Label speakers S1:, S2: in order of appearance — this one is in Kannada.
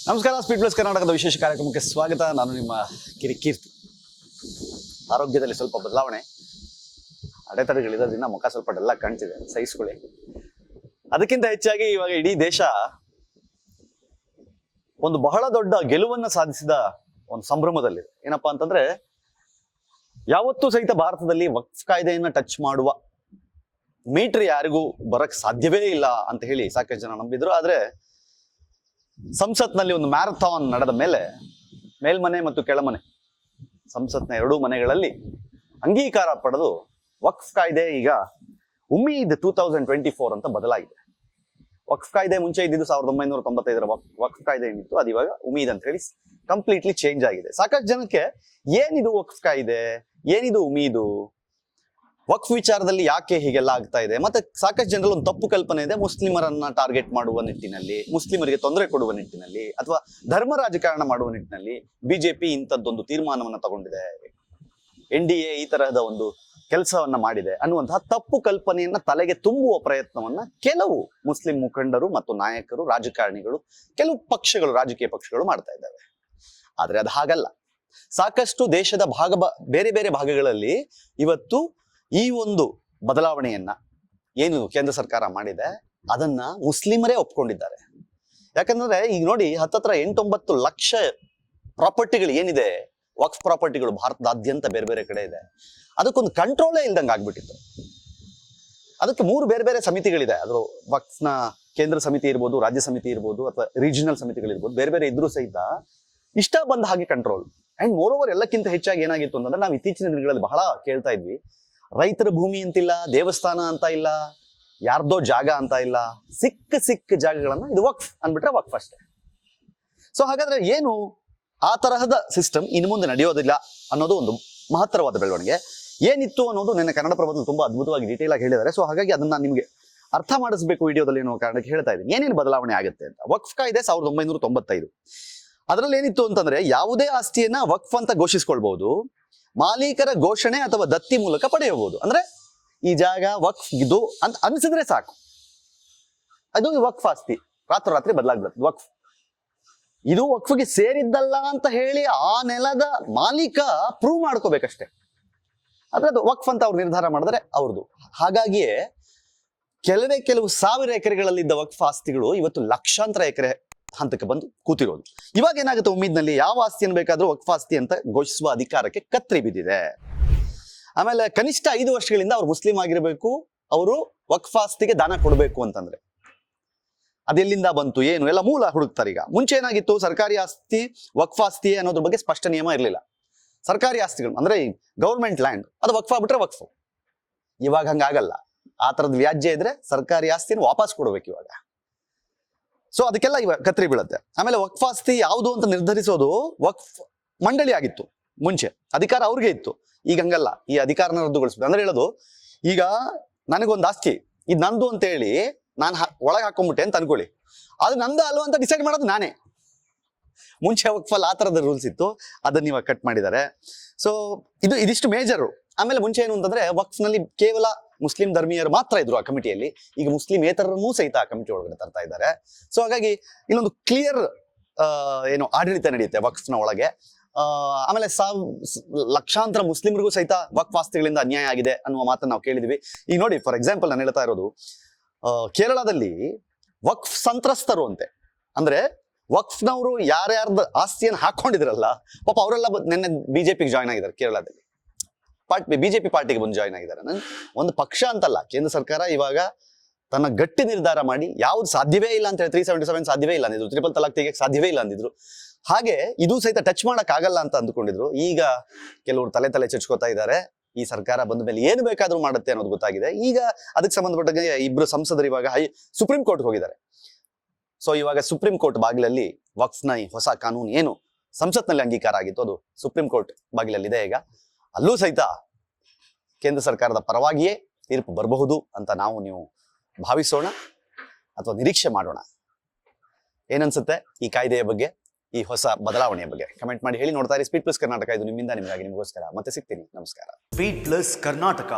S1: ನಮಸ್ಕಾರ. ಸ್ಪೀಡ್ ಪ್ಲಸ್ ಕರ್ನಾಟಕದ ವಿಶೇಷ ಕಾರ್ಯಕ್ರಮಕ್ಕೆ ಸ್ವಾಗತ. ನಾನು ನಿಮ್ಮ ಕಿರಿಕೀರ್ತಿ. ಆರೋಗ್ಯದಲ್ಲಿ ಸ್ವಲ್ಪ ಬದಲಾವಣೆ, ಅಡೆತಡೆಗಳಿರೋದ್ರಿಂದ ಮುಖ ಸ್ವಲ್ಪ ಎಲ್ಲ ಕಾಣ್ತಿದೆ, ಸಹಿಸ್ಕೊಳ್ಳಿ. ಅದಕ್ಕಿಂತ ಹೆಚ್ಚಾಗಿ ಇವಾಗ ಇಡೀ ದೇಶ ಒಂದು ಬಹಳ ದೊಡ್ಡ ಗೆಲುವನ್ನ ಸಾಧಿಸಿದ ಒಂದು ಸಂಭ್ರಮದಲ್ಲಿದೆ. ಏನಪ್ಪಾ ಅಂತಂದ್ರೆ, ಯಾವತ್ತೂ ಸಹಿತ ಭಾರತದಲ್ಲಿ ವಕ್ಫ್ ಕಾಯ್ದೆಯನ್ನ ಟಚ್ ಮಾಡುವ ಮೀಟರ್ ಯಾರಿಗೂ ಬರಕ್ ಸಾಧ್ಯವೇ ಇಲ್ಲ ಅಂತ ಹೇಳಿ ಸಾಕಷ್ಟು ಜನ ನಂಬಿದ್ರು. ಆದ್ರೆ ಸಂಸತ್ನಲ್ಲಿ ಒಂದು ಮ್ಯಾರಥಾನ್ ನಡೆದ ಮೇಲೆ ಮೇಲ್ಮನೆ ಮತ್ತು ಕೆಳಮನೆ, ಸಂಸತ್ನ ಎರಡೂ ಮನೆಗಳಲ್ಲಿ ಅಂಗೀಕಾರ ಪಡೆದು ವಕ್ಫ್ ಕಾಯ್ದೆ ಈಗ ಉಮೀದ್ 2024 ಅಂತ ಬದಲಾಗಿದೆ. ವಕ್ಫ್ ಕಾಯ್ದೆ ಮುಂಚೆ ಇದ್ದಿದ್ದು 1995 ವಕ್ಫ್ ಕಾಯ್ದೆ ಏನಿತ್ತು, ಅದು ಇವಾಗ ಉಮೀದ್ ಅಂತ ಹೇಳಿ ಕಂಪ್ಲೀಟ್ಲಿ ಚೇಂಜ್ ಆಗಿದೆ. ಸಾಕಷ್ಟು ಜನಕ್ಕೆ ಏನಿದು ವಕ್ಫ್ ಕಾಯ್ದೆ, ಏನಿದು ಉಮೀದು, ವಕ್ಫ್ ವಿಚಾರದಲ್ಲಿ ಯಾಕೆ ಹೀಗೆಲ್ಲ ಆಗ್ತಾ ಇದೆ, ಮತ್ತೆ ಸಾಕಷ್ಟು ಜನರಲ್ಲಿ ಒಂದು ತಪ್ಪು ಕಲ್ಪನೆ ಇದೆ, ಮುಸ್ಲಿಮರನ್ನ ಟಾರ್ಗೆಟ್ ಮಾಡುವ ನಿಟ್ಟಿನಲ್ಲಿ, ಮುಸ್ಲಿಮರಿಗೆ ತೊಂದರೆ ಕೊಡುವ ನಿಟ್ಟಿನಲ್ಲಿ, ಅಥವಾ ಧರ್ಮ ರಾಜಕಾರಣ ಮಾಡುವ ನಿಟ್ಟಿನಲ್ಲಿ ಬಿಜೆಪಿ ಇಂಥದ್ದೊಂದು ತೀರ್ಮಾನವನ್ನ ತಗೊಂಡಿದೆ, NDA ಈ ತರಹದ ಒಂದು ಕೆಲಸವನ್ನ ಮಾಡಿದೆ ಅನ್ನುವಂತಹ ತಪ್ಪು ಕಲ್ಪನೆಯನ್ನ ತಲೆಗೆ ತುಂಬುವ ಪ್ರಯತ್ನವನ್ನ ಕೆಲವು ಮುಸ್ಲಿಂ ಮುಖಂಡರು ಮತ್ತು ನಾಯಕರು, ರಾಜಕಾರಣಿಗಳು, ಕೆಲವು ಪಕ್ಷಗಳು, ರಾಜಕೀಯ ಪಕ್ಷಗಳು ಮಾಡ್ತಾ ಇದ್ದಾವೆ. ಆದ್ರೆ ಅದು ಹಾಗಲ್ಲ. ಸಾಕಷ್ಟು ದೇಶದ ಬೇರೆ ಬೇರೆ ಭಾಗಗಳಲ್ಲಿ ಇವತ್ತು ಈ ಒಂದು ಬದಲಾವಣೆಯನ್ನ ಏನು ಕೇಂದ್ರ ಸರ್ಕಾರ ಮಾಡಿದೆ ಅದನ್ನ ಮುಸ್ಲಿಮರೇ ಒಪ್ಕೊಂಡಿದ್ದಾರೆ. ಯಾಕಂದ್ರೆ ಈಗ ನೋಡಿ, 8-9 ಲಕ್ಷ ಪ್ರಾಪರ್ಟಿಗಳು ಏನಿದೆ, ವಕ್ಫ್ ಪ್ರಾಪರ್ಟಿಗಳು ಭಾರತದಾದ್ಯಂತ ಬೇರೆ ಬೇರೆ ಕಡೆ ಇದೆ. ಅದಕ್ಕೊಂದು ಕಂಟ್ರೋಲೇ ಇಲ್ದಂಗೆ ಆಗ್ಬಿಟ್ಟಿತ್ತು. ಅದಕ್ಕೆ 3 ಬೇರೆ ಬೇರೆ ಸಮಿತಿಗಳಿದೆ. ಅದ್ರ ವಕ್ಫ್ನ ಕೇಂದ್ರ ಸಮಿತಿ ಇರ್ಬೋದು, ರಾಜ್ಯ ಸಮಿತಿ ಇರ್ಬೋದು, ಅಥವಾ ರೀಜನಲ್ ಸಮಿತಿಗಳಿರ್ಬೋದು, ಬೇರೆ ಬೇರೆ ಇದ್ರೂ ಸಹಿತ ಇಷ್ಟ ಬಂದ ಹಾಗೆ ಕಂಟ್ರೋಲ್. ಅಂಡ್ ಮೋರ್ ಓವರ್ ಎಲ್ಲಕ್ಕಿಂತ ಹೆಚ್ಚಾಗಿ ಏನಾಗಿತ್ತು ಅಂತಂದ್ರೆ, ನಾವು ಇತ್ತೀಚಿನ ದಿನಗಳಲ್ಲಿ ಬಹಳ ಕೇಳ್ತಾ ಇದ್ವಿ, ರೈತರ ಭೂಮಿ ಅಂತಿಲ್ಲ, ದೇವಸ್ಥಾನ ಅಂತ ಇಲ್ಲ, ಯಾರ್ದೋ ಜಾಗ ಅಂತ ಇಲ್ಲ, ಸಿಕ್ಕ ಜಾಗಗಳನ್ನ ಇದು ವಕ್ಫ್ ಅಂದ್ಬಿಟ್ರೆ ವಕ್ಫ್ ಅಷ್ಟೇ. ಸೊ ಹಾಗಾದ್ರೆ ಏನು ಆ ತರಹದ ಸಿಸ್ಟಮ್ ಇನ್ನು ಮುಂದೆ ನಡೆಯೋದಿಲ್ಲ ಅನ್ನೋದು ಒಂದು ಮಹತ್ತರವಾದ ಬೆಳವಣಿಗೆ. ಏನಿತ್ತು ಅನ್ನೋದು ನನ್ನ ಕನ್ನಡಪ್ರಭದಲ್ಲಿ ತುಂಬಾ ಅದ್ಭುತವಾಗಿ ಡೀಟೇಲ್ ಆಗಿ ಹೇಳಿದ್ದಾರೆ. ಸೊ ಹಾಗಾಗಿ ಅದನ್ನ ನಿಮಗೆ ಅರ್ಥ ಮಾಡಿಸ್ಬೇಕು ವಿಡಿಯೋದಲ್ಲಿ ಅನ್ನೋ ಕಾರಣಕ್ಕೆ ಹೇಳ್ತಾ ಇದ್ದೀನಿ ಏನೇನು ಬದಲಾವಣೆ ಆಗುತ್ತೆ ಅಂತ. ವಕ್ಫ್ ಕಾಯ್ದೆ 1995. ಅದರಲ್ಲಿ ಏನಿತ್ತು ಅಂತಂದ್ರೆ, ಯಾವುದೇ ಆಸ್ತಿಯನ್ನ ವಕ್ಫ್ ಅಂತ ಘೋಷಿಸ್ಕೊಳ್ಬಹುದು, ಮಾಲೀಕರ ಘೋಷಣೆ ಅಥವಾ ದತ್ತಿ ಮೂಲಕ ಪಡೆಯಬಹುದು. ಅಂದ್ರೆ ಈ ಜಾಗ ವಕ್ಫ್ ಇದು ಅಂತ ಅನಿಸಿದ್ರೆ ಸಾಕು, ಅದು ವಕ್ಫ್ ಆಸ್ತಿ, ರಾತ್ರೋರಾತ್ರಿ ಬದಲಾಗ್ಬಿಡುತ್ತೆ. ವಕ್ಫ್ ಇದು ವಕ್ಫ್ಗೆ ಸೇರಿದ್ದಲ್ಲ ಅಂತ ಹೇಳಿ ಆ ನೆಲದ ಮಾಲೀಕ ಪ್ರೂವ್ ಮಾಡ್ಕೋಬೇಕಷ್ಟೇ. ಆದ್ರೆ ಅದು ವಕ್ಫ್ ಅಂತ ಅವ್ರು ನಿರ್ಧಾರ ಮಾಡಿದ್ರೆ ಅವ್ರದ್ದು. ಹಾಗಾಗಿಯೇ ಕೆಲವು ಸಾವಿರ ಎಕರೆಗಳಲ್ಲಿದ್ದ ವಕ್ಫ್ ಆಸ್ತಿಗಳು ಇವತ್ತು ಲಕ್ಷಾಂತರ ಎಕರೆ ಹಂತಕ್ಕೆ ಬಂದು ಕೂತಿರೋದು. ಇವಾಗ ಏನಾಗುತ್ತೆ, ಉಮೀದ್ನಲ್ಲಿ ಯಾವ ಆಸ್ತಿಯನ್ನು ಬೇಕಾದ್ರೂ ವಕ್ಫ್ ಆಸ್ತಿ ಅಂತ ಘೋಷಿಸುವ ಅಧಿಕಾರಕ್ಕೆ ಕತ್ರಿ ಬಿದ್ದಿದೆ. ಆಮೇಲೆ ಕನಿಷ್ಠ 5 ವರ್ಷಗಳಿಂದ ಅವ್ರು ಮುಸ್ಲಿಂ ಆಗಿರ್ಬೇಕು, ಅವರು ವಕ್ಫ್ ಆಸ್ತಿಗೆ ದಾನ ಕೊಡಬೇಕು ಅಂತಂದ್ರೆ ಅದೆಲ್ಲಿಂದ ಬಂತು ಏನು ಎಲ್ಲ ಮೂಲ ಹುಡುಕ್ತಾರೆ. ಈಗ ಮುಂಚೆ ಏನಾಗಿತ್ತು, ಸರ್ಕಾರಿ ಆಸ್ತಿ ವಕ್ಫ್ ಆಸ್ತಿ ಅನ್ನೋದ್ರ ಬಗ್ಗೆ ಸ್ಪಷ್ಟ ನಿಯಮ ಇರಲಿಲ್ಲ. ಸರ್ಕಾರಿ ಆಸ್ತಿಗಳು ಅಂದ್ರೆ ಗೌರ್ಮೆಂಟ್ ಲ್ಯಾಂಡ್, ಅದು ವಕ್ಫ್ ಆಗ್ಬಿಟ್ರೆ ವಕ್ಫ್. ಇವಾಗ ಹಂಗಾಗಲ್ಲ. ಆ ತರದ ವ್ಯಾಜ್ಯ ಇದ್ರೆ ಸರ್ಕಾರಿ ಆಸ್ತಿನ ವಾಪಸ್ ಕೊಡ್ಬೇಕು ಇವಾಗ. ಸೊ ಅದಕ್ಕೆಲ್ಲ ಇವಾಗ ಕತ್ರಿ ಬೀಳುತ್ತೆ. ಆಮೇಲೆ ವಕ್ಫ್ ಆಸ್ತಿ ಯಾವುದು ಅಂತ ನಿರ್ಧರಿಸೋದು ವಕ್ಫ್ ಮಂಡಳಿ ಆಗಿತ್ತು ಮುಂಚೆ, ಅಧಿಕಾರ ಅವ್ರಿಗೆ ಇತ್ತು. ಈಗ ಹಂಗಲ್ಲ, ಈ ಅಧಿಕಾರನ ರದ್ದುಗೊಳಿಸ್ಬೇಕು. ಅಂದ್ರೆ ಹೇಳೋದು, ಈಗ ನನಗೊಂದು ಆಸ್ತಿ ಇದು ನಂದು ಅಂತ ಹೇಳಿ ನಾನು ಒಳಗೆ ಹಾಕೊಂಡ್ಬಿಟ್ಟೆ ಅಂತ ಅನ್ಕೊಳ್ಳಿ, ಅದು ನಂದು ಅಲ್ವಾ ಅಂತ ಡಿಸೈಡ್ ಮಾಡೋದು ನಾನೇ. ಮುಂಚೆ ವಕ್ಫಲ್ಲಿ ಆ ತರದ ರೂಲ್ಸ್ ಇತ್ತು, ಅದನ್ನ ಇವಾಗ ಕಟ್ ಮಾಡಿದ್ದಾರೆ. ಸೊ ಇದಿಷ್ಟು ಮೇಜರು. ಆಮೇಲೆ ಮುಂಚೆ ಏನು ಅಂತಂದ್ರೆ, ವಕ್ಫ್ನಲ್ಲಿ ಕೇವಲ ಮುಸ್ಲಿಂ ಧರ್ಮೀಯರು ಮಾತ್ರ ಇದ್ರು ಆ ಕಮಿಟಿಯಲ್ಲಿ. ಈಗ ಮುಸ್ಲಿಮೇತರನ್ನೂ ಸಹಿತ ಆ ಕಮಿಟಿ ಒಳಗಡೆ ತರ್ತಾ ಇದ್ದಾರೆ. ಸೊ ಹಾಗಾಗಿ ಇಲ್ಲೊಂದು ಕ್ಲಿಯರ್ ಏನು ಆಡಳಿತ ನಡೆಯುತ್ತೆ ವಕ್ಫ್ನ ಒಳಗೆ. ಆಮೇಲೆ ಲಕ್ಷಾಂತರ ಮುಸ್ಲಿಮರಿಗೂ ಸಹಿತ ವಕ್ಫ್ ಆಸ್ತಿಗಳಿಂದ ಅನ್ಯಾಯ ಆಗಿದೆ ಅನ್ನುವ ಮಾತನ್ನ ನಾವು ಕೇಳಿದ್ವಿ. ಈಗ ನೋಡಿ, ಫಾರ್ ಎಕ್ಸಾಂಪಲ್ ನಾನು ಹೇಳ್ತಾ ಇರೋದು, ಕೇರಳದಲ್ಲಿ ವಕ್ಫ್ ಸಂತ್ರಸ್ತರು ಅಂತೆ, ಅಂದ್ರೆ ವಕ್ಫ್ನವರು ಯಾರ್ಯಾರ್ದ ಆಸ್ತಿಯನ್ನು ಹಾಕೊಂಡಿದ್ರಲ್ಲ ಪಾಪ ಅವರೆಲ್ಲ ನಿನ್ನೆ ಬಿಜೆಪಿಗೆ ಜಾಯ್ನ್ ಆಗಿದ್ದಾರೆ. ಕೇರಳದಲ್ಲಿ ಬಿಜೆಪಿ ಪಾರ್ಟಿಗೆ ಬಂದು ಜಾಯ್ನ್ ಆಗಿದ್ದಾರೆ. ಒಂದು ಪಕ್ಷ ಅಂತಲ್ಲ, ಕೇಂದ್ರ ಸರ್ಕಾರ ಇವಾಗ ತನ್ನ ಗಟ್ಟಿ ನಿರ್ಧಾರ ಮಾಡಿ ಯಾವ್ದು ಸಾಧ್ಯವೇ ಇಲ್ಲ ಅಂತ ಹೇಳಿ 377 ಸಾಧ್ಯವೇ ಇಲ್ಲ ಅಂದಿದ್ರು, 3 ತಲಾಕ್ ತೆಗಿಯಕ್ಕೆ ಸಾಧ್ಯವೇ ಇಲ್ಲ ಅಂದಿದ್ರು. ಹಾಗೆ ಇದು ಸಹಿತ ಟಚ್ ಮಾಡಕ್ ಆಗಲ್ಲ ಅಂತ ಅಂದ್ಕೊಂಡಿದ್ರು. ಈಗ ಕೆಲವರು ತಲೆ ಚಚ್ಕೋತಾ ಇದ್ದಾರೆ. ಈ ಸರ್ಕಾರ ಬಂದ ಮೇಲೆ ಏನು ಬೇಕಾದ್ರೂ ಮಾಡುತ್ತೆ ಅನ್ನೋದು ಗೊತ್ತಾಗಿದೆ. ಈಗ ಅದಕ್ಕೆ ಸಂಬಂಧಪಟ್ಟ 2 ಸಂಸದರು ಇವಾಗ ಸುಪ್ರೀಂ ಕೋರ್ಟ್ ಹೋಗಿದ್ದಾರೆ. ಸೊ ಇವಾಗ ಸುಪ್ರೀಂ ಕೋರ್ಟ್ ಬಾಗಿಲಲ್ಲಿ ವಕ್ಫ್ನ ಹೊಸ ಕಾನೂನು ಏನು ಸಂಸತ್ನಲ್ಲಿ ಅಂಗೀಕಾರ ಆಗಿತ್ತು, ಅದು ಸುಪ್ರೀಂ ಕೋರ್ಟ್ ಬಾಗಿಲಲ್ಲಿದೆ. ಈಗ ಅಲ್ಲೂ ಸಹಿತ ಕೇಂದ್ರ ಸರ್ಕಾರದ ಪರವಾಗಿಯೇ ತೀರ್ಪು ಬರಬಹುದು ಅಂತ ನೀವು ಭಾವಿಸೋಣ ಅಥವಾ ನಿರೀಕ್ಷೆ ಮಾಡೋಣ. ಏನನ್ಸುತ್ತೆ ಈ ಕಾಯ್ದೆಯ ಬಗ್ಗೆ, ಈ ಹೊಸ ಬದಲಾವಣೆಯ ಬಗ್ಗೆ ಕಮೆಂಟ್ ಮಾಡಿ ಹೇಳಿ. ನೋಡ್ತಾ ಇರಿ ಸ್ಪೀಡ್ ಪ್ಲಸ್ ಕರ್ನಾಟಕ. ಇದು ನಿಮ್ಮಿಂದ ನಿಮಗಾಗಿ, ನಿಮಗೋಸ್ಕರ. ಮತ್ತೆ ಸಿಗ್ತೀನಿ. ನಮಸ್ಕಾರ.
S2: Speed plus Karnataka.